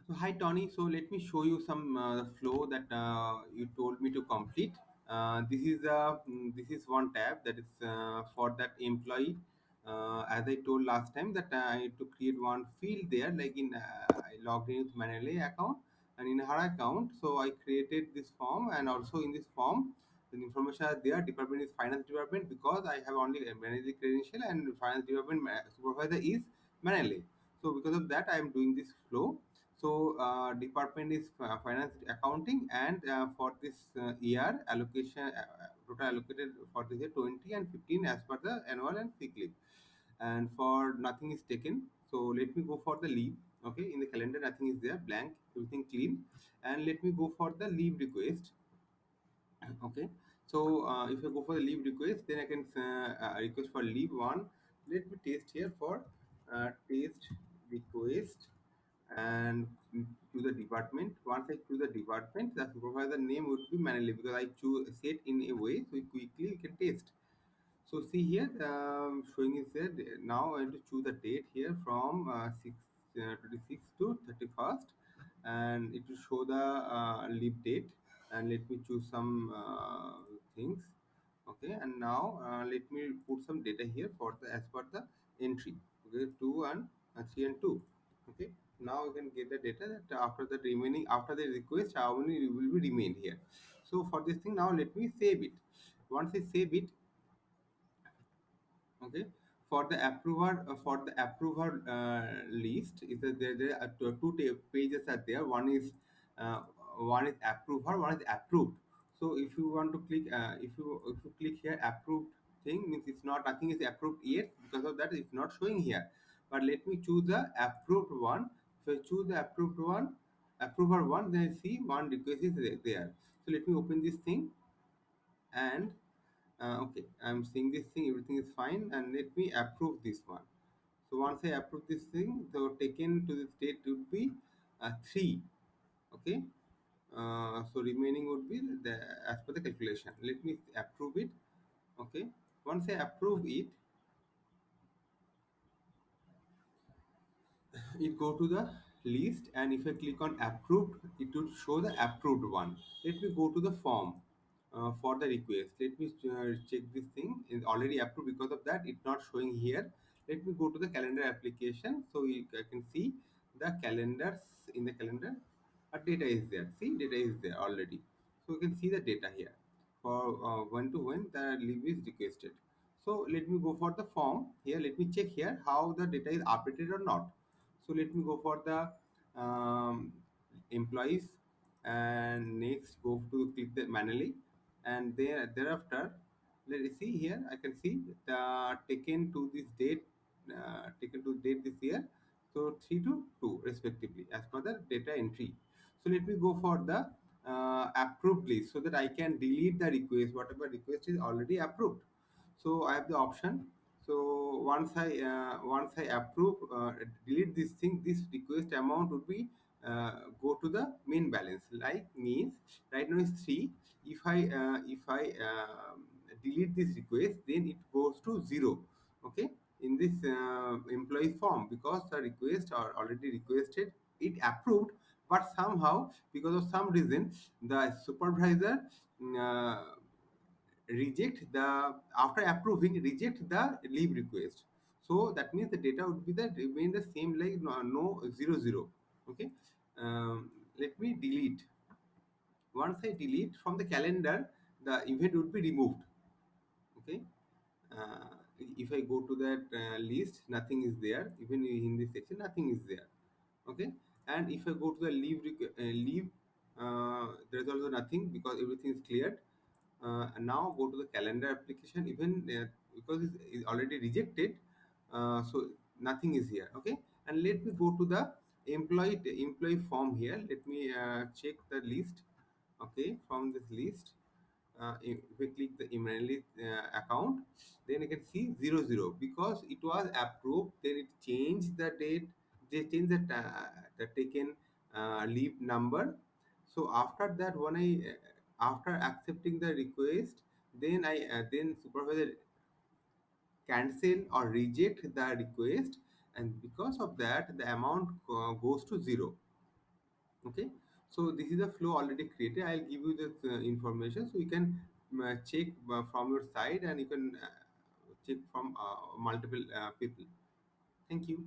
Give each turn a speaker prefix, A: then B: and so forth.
A: So hi Tony. So let me show you some flow that you told me to complete. This is one tab that is for that employee. As I told last time that I need to create one field there, like in I logged in with Manale account and in her account. So I created this form, and also in this form the information are there. Department is finance department because I have only a manager credential, and finance department supervisor is Manale. So because of that I am doing this flow. So department is finance accounting, and for this year allocation total allocated for this year 20 and 15 as per the annual and sick leave, and for nothing is taken. So let me go for the leave. Okay, in the calendar nothing is there, blank, everything clean. And let me go for the leave request. Okay, so if I go for the leave request, then I can request for leave one. Let me taste here for taste request, and to the department. Once I choose the department, the supervisor name would be manually because I choose set in a way so quickly we can taste. So see here, showing is there. Now I have to choose the date here from 26 to 31st, and it will show the leave date. And let me choose some things. Okay, and now let me put some data here for the as per the entry. Okay, two and three and two. Okay, now you can get the data that after the remaining after the request, how many will be remained here. So for this thing, now let me save it. Once I save it, okay, for the approver list is that there are pages are there. One is approver, one is approved. So if you want to click if you click here approved thing, means it's not, nothing is approved yet, because of that it's not showing here. But let me choose the approved one. If I choose the approved one, approver one, then I see one request is there. So let me open this thing. And okay, I'm seeing this thing, everything is fine, and let me approve this one. So once I approve this thing, so taken to the state would be 3. Okay, so remaining would be the as per the calculation. Let me approve it. Okay, once I approve it, it go to the list, and if I click on approved, it would show the approved one. Let me go to the form for the request. Let me check this thing is already approved. Because of that it's not showing here. Let me go to the calendar application, so I can see the calendars. In the calendar data is there. See, data is there already, so you can see the data here for when to when the leave is requested. So let me go for the form here. Let me check here how the data is updated or not. So let me go for the employees, and next go to click the manually, and thereafter let us see here. I can see the taken to this date, taken to date this year. So 3 to 2 respectively as per the data entry. So let me go for the approved list so that I can delete the request. Whatever request is already approved, so I have the option. So once I approve, delete this thing, this request amount would be go to the main balance. Like means right now is 3. If I delete this request, then it goes to 0. Okay, in this employee form, because the request are already requested, it approved, but somehow because of some reason the supervisor reject the after approving reject the leave request. So that means the data would be the remain the same, like no 00. Okay, let me delete. Once I delete from the calendar, the event would be removed. Okay, if I go to that list, nothing is there. Even in this section nothing is there. Okay, and if I go to the leave, there's also nothing because everything is cleared. And now go to the calendar application. Even because it's already rejected, so nothing is here. Okay, and let me go to the employee form here. Let me check the list. Okay, from this list, if we click the email account, then you can see 00 because it was approved. Then it changed the date, they changed the taken leave number. So after that, when I after accepting the request, then I then supervisor cancel or reject the request, and because of that the amount goes to 0. Okay, so this is a flow already created. I'll give you this information so you can check from your side, and you can check from multiple people. Thank you.